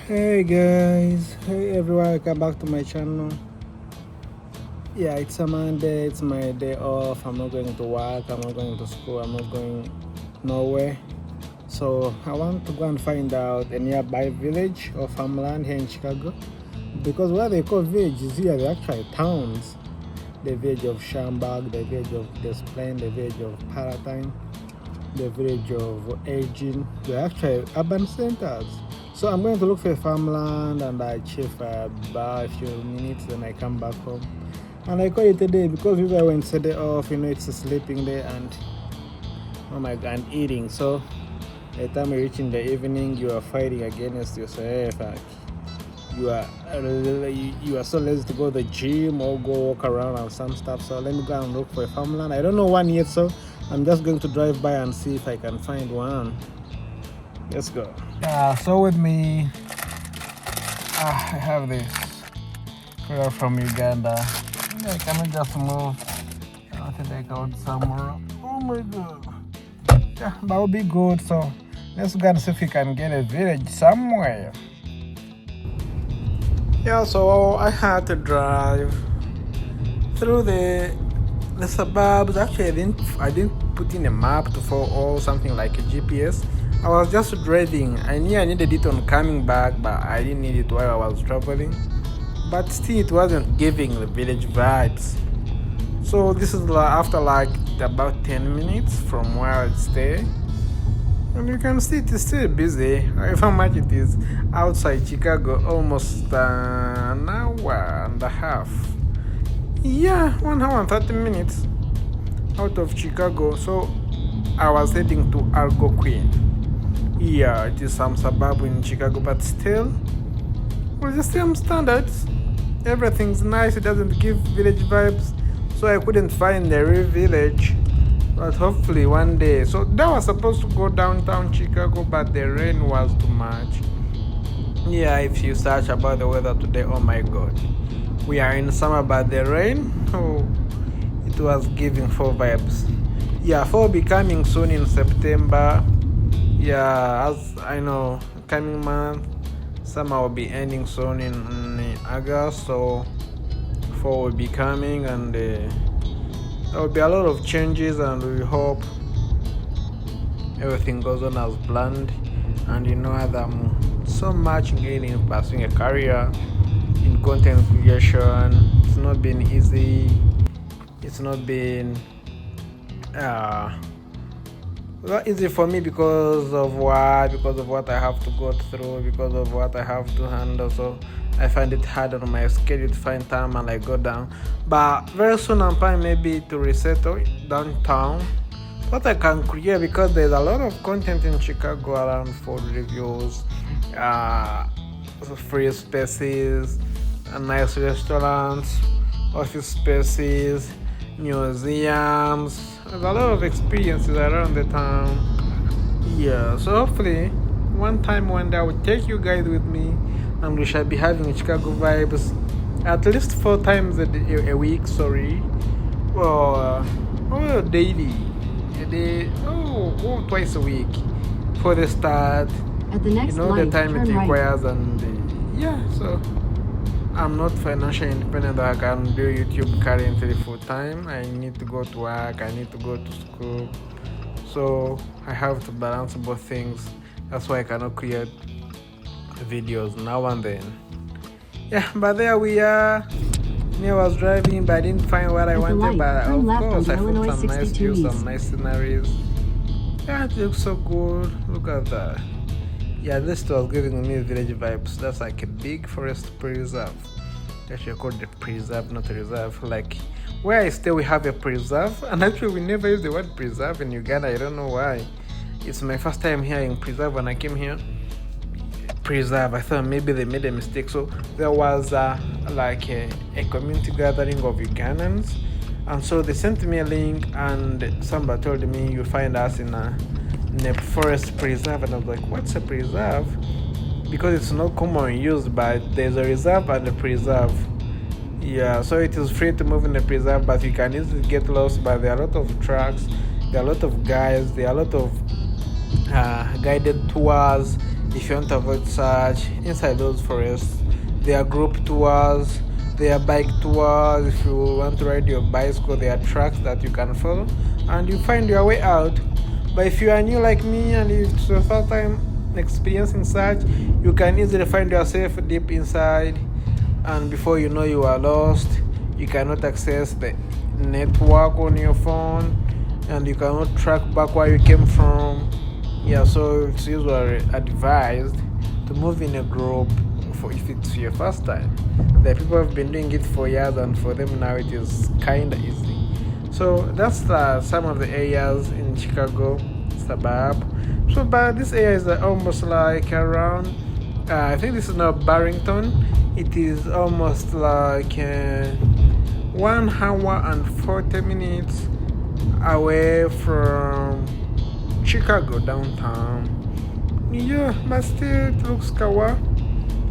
Hey guys, hey everyone, welcome back to my channel. Yeah, it's a Monday, it's my day off. I'm not going to work, I'm not going to school, I'm not going nowhere. So I want to go and find out a nearby village or farmland here in Chicago. Because what they call villages here, they're actually towns. The village of Schaumburg, the village of Des Plaines, the village of Palatine, the village of Aging. They're actually urban centers. So I'm going to look for a farmland and I chill for about a few minutes, then I come back home. And I call it a day because usually when it's a day off, it's a sleeping day and oh my god, and eating. So by the time you reach in the evening, you are fighting against yourself. You are so lazy to go to the gym or go walk around and some stuff. So let me go and look for a farmland. I don't know one yet, so I'm just going to drive by and see if I can find one. Let's go. Yeah, so with me, I have this girl from Uganda. Yeah, can we just move? I think I got somewhere. Oh my god. Yeah, that would be good. So let's go and see if we can get a village somewhere. Yeah, so I had to drive through the suburbs. Actually, I didn't put in a map to follow or something like a GPS. I was just driving. I knew I needed it on coming back, but I didn't need it while I was traveling. But still, it wasn't giving the village vibes. So this is after about 10 minutes from where I stay. And you can see it is still busy. However much it is outside Chicago, almost an hour and a half. Yeah, 1 hour and 30 minutes out of Chicago. So I was heading to Algonquin. Yeah, it is some suburb in Chicago, but still, with the same standards. Everything's nice, it doesn't give village vibes. So I couldn't find the real village. But hopefully one day. So that was supposed to go downtown Chicago, but the rain was too much. Yeah, if you search about the weather today, oh my god. We are in summer, but the rain, oh, it was giving fall vibes. Yeah, fall be coming soon in September. Yeah, as I know, coming month, summer will be ending soon in August, so fall will be coming, and there will be a lot of changes, and we hope everything goes on as planned. And as I'm so much engaged in pursuing a career in content creation, it's not been easy. It's not been not easy for me because of what I have to go through, because of what I have to handle. So I find it hard on my schedule to find time and I go down. But very soon I'm planning maybe to resettle downtown. What I can create, because there's a lot of content in Chicago around food reviews, free spaces, nice restaurants, office spaces, museums. There's a lot of experiences around the town. Yeah, so hopefully one day I will take you guys with me and we shall be having Chicago vibes at least 4 times a week, or daily. A day, twice a week for the start. At the next light, the time it turn requires, and so I'm not financially independent that I can do YouTube currently full time. I need to go to work, I need to go to school. So I have to balance both things. That's why I cannot create videos now and then. Yeah, but there we are. I was driving, but I didn't find what I wanted. But of course, I found some nice views, some nice sceneries. Yeah, it looks so good. Look at that. Yeah, this was giving me village vibes. That's like a big forest preserve. Actually called the preserve, not a reserve. Like where I stay, we have a preserve, and actually we never use the word preserve in Uganda. I don't know why. It's my first time hearing preserve. When I came here, preserve, I thought maybe they made a mistake. So there was a community gathering of Ugandans, and so they sent me a link, and somebody told me you find us in a forest preserve, and I was like, what's a preserve? Because it's not commonly used, but there's a reserve and a preserve. Yeah, so it is free to move in the preserve, but you can easily get lost. But there are a lot of trucks, there are a lot of guys, there are a lot of guided tours. if you want to avoid such, inside those forests, there are group tours, there are bike tours. If you want to ride your bicycle, there are tracks that you can follow, and you find your way out. But if you are new like me and it's your first time experiencing such, you can easily find yourself deep inside, and before you know, you are lost. You cannot access the network on your phone, and you cannot track back where you came from. Yeah, so it's usually advised to move in a group for if it's your first time. The people have been doing it for years, and for them now it is kinda easy. So that's some of the areas in Chicago suburb. So, but this area is almost like around. I think this is now Barrington. It is almost like 1 hour and 40 minutes away from Chicago downtown. Yeah, but still it looks kawa.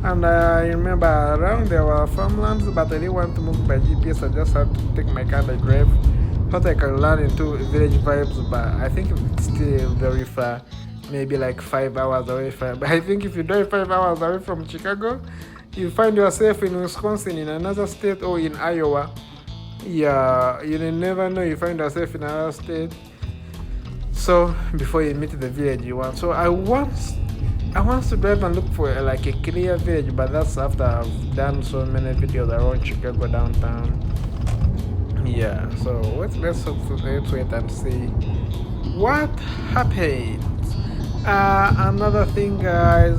And I remember around there were farmlands, but I didn't want to move by GPS. I just had to take my car and drive. Thought I can learn into village vibes, but I think it's still very far. Maybe like 5 hours away from. But I think if you drive 5 hours away from Chicago, you find yourself in Wisconsin, in another state, or in Iowa. Yeah, you never know. You find yourself in another state. So before you meet the village you want. So I want to drive and look for like a clear village, but that's after I've done so many videos around Chicago downtown. Yeah, so let's wait and see what happens. Another thing, guys,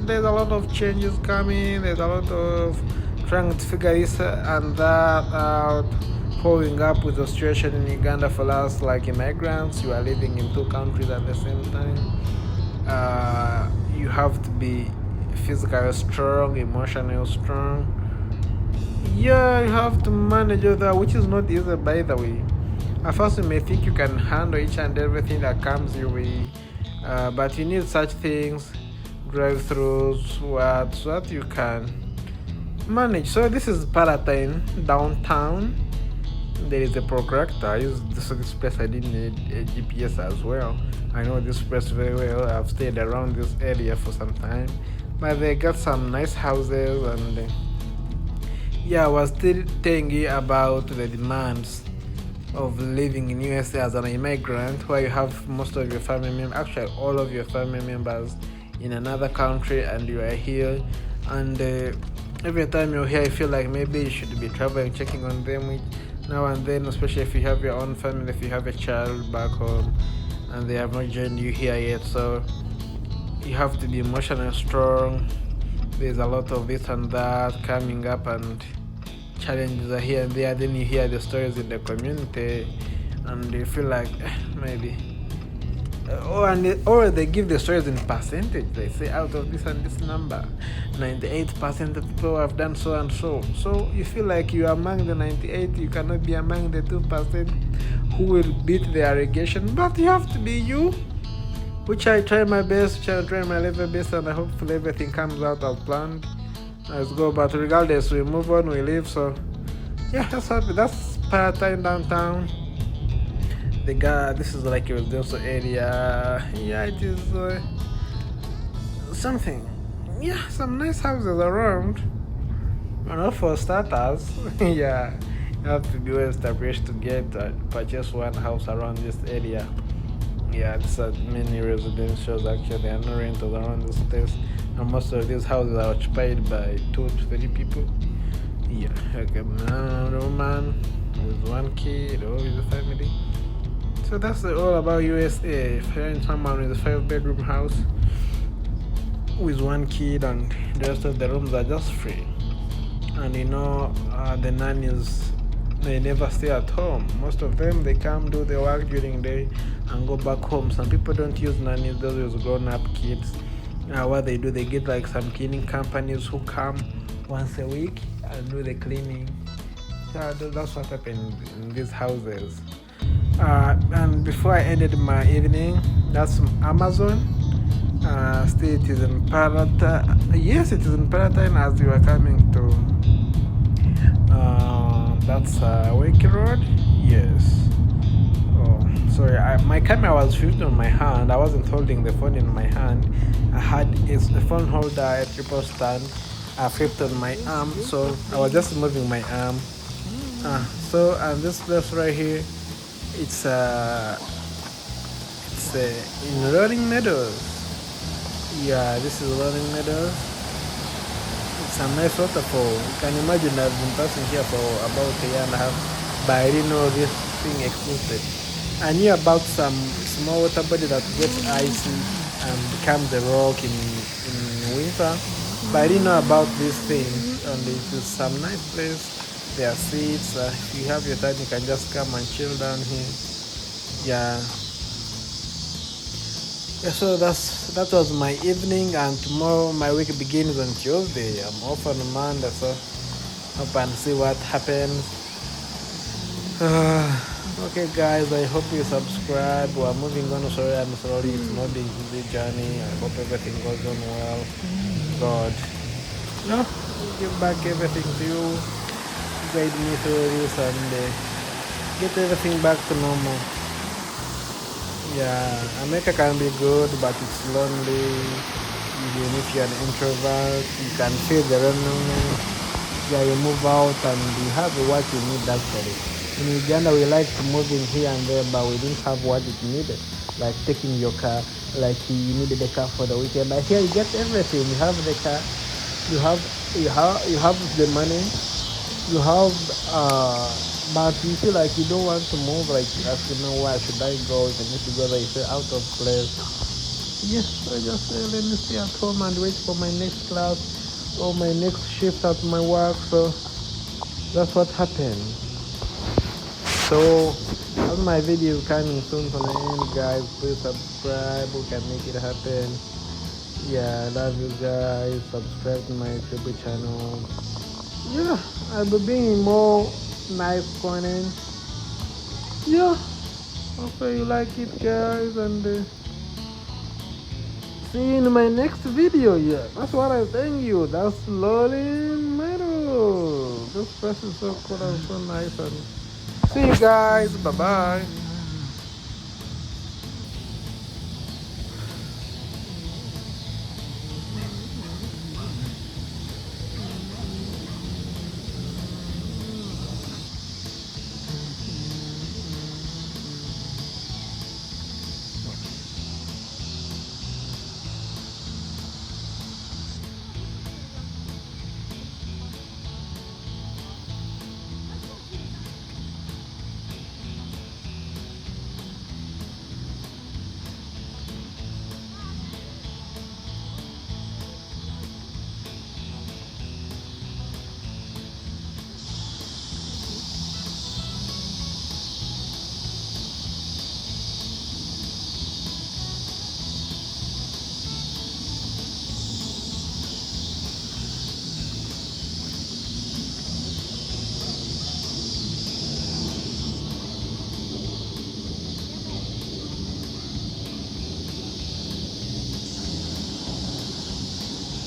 there's a lot of changes coming. There's a lot of trying to figure this and that out. Following up with the situation in Uganda for us, like immigrants, you are living in 2 countries at the same time. You have to be physically strong, emotionally strong. Yeah, you have to manage all that, which is not easy, by the way. At first, you may think you can handle each and everything that comes your way, but you need such things, drive-throughs, so that you can manage. So this is Palatine downtown. There is a protractor. I use this place. I didn't need a GPS as well. I know this place very well. I've stayed around this area for some time, but they got some nice houses. And yeah, I was still telling you about the demands of living in USA as an immigrant, where you have most of your family members, actually all of your family members, in another country, and you are here. And every time you're here, you feel like maybe you should be traveling, checking on them now and then, especially if you have your own family, if you have a child back home and they have not joined you here yet. So you have to be emotionally strong. There's a lot of this and that coming up, and challenges are here and there. Then you hear the stories in the community and you feel like maybe or they give the stories in percentage. They say out of this and this number, 98% of people have done so and so. So you feel like you are among the 98. You cannot be among the 2% who will beat the allegation, but you have to be you, which I try my best, which I try my level best, and hopefully everything comes out as planned. Let's go. But regardless, we move on, we live. So yeah, that's Palatine downtown. This is like a residential area. Yeah, it is something. Yeah, some nice houses around. And not for starters. Yeah, you have to be well established to get purchase one house around this area. Yeah, there's many residentials actually. There are no rentals around this place, and most of these houses are occupied by 2 to 3 people. Yeah, like a man, a woman with 1 kid or with a family. So that's all about USA. If you're in someone with a 5-bedroom house with 1 kid and the rest of the rooms are just free, and the nannies, they never stay at home. Most of them, they come do their work during the day and go back home. Some people don't use nannies, those use grown-up kids. What they do, they get like some cleaning companies who come once a week and do the cleaning. Yeah, that's what happened in these houses. And before I ended my evening, that's Amazon. Still it is in Palatine. Yes, it is in Palatine as you are coming to that's Wake Road. Yes. Sorry, my camera was shooting on my hand. I wasn't holding the phone in my hand. I had a phone holder, a triple stand. I flipped on my arm, so I was just moving my arm. And this place right here, it's in Rolling Meadows. Yeah, this is Rolling Meadows. It's a nice waterfall. You can imagine I've been passing here for about a year and a half, but I didn't know this thing existed. I knew about some small water body that gets icy and becomes a rock in winter, but I didn't know about this thing. And it is some nice place. There are seats. If you have your time, you can just come and chill down here. Yeah. Yeah, so that was my evening, and tomorrow my week begins on Tuesday. I'm off on Monday, so hope and see what happens. Okay, guys, I hope you subscribe. We're moving on. Sorry, I'm sorry. It's not been an easy journey. I hope everything goes on well. God, no, give back everything to you. Guide me through this and get everything back to normal. Yeah, America can be good, but it's lonely. Even if you're an introvert, you can feel the loneliness. Yeah, you move out and you have what you need actually. In Uganda, we like to move in here and there, but we didn't have what it needed. Like taking your car, like you needed a car for the weekend. But here you get everything. You have the car, you have the money, you have but you feel like you don't want to move, like you know, where should I go? Even if you go there, you feel out of place. Yes, I just say let me stay at home and wait for my next class or my next shift at my work. So that's what happened. So as my video is coming soon to the end, guys, please subscribe. We can make it happen. Yeah, I love you guys. Subscribe to my YouTube channel. Yeah, I'll be bringing more nice content. Yeah, hope you like it, guys, and see you in my next video. Yeah, that's what I'm telling you. That's Rolling Meadows. This place is so cool and so nice. And see you guys. Bye bye.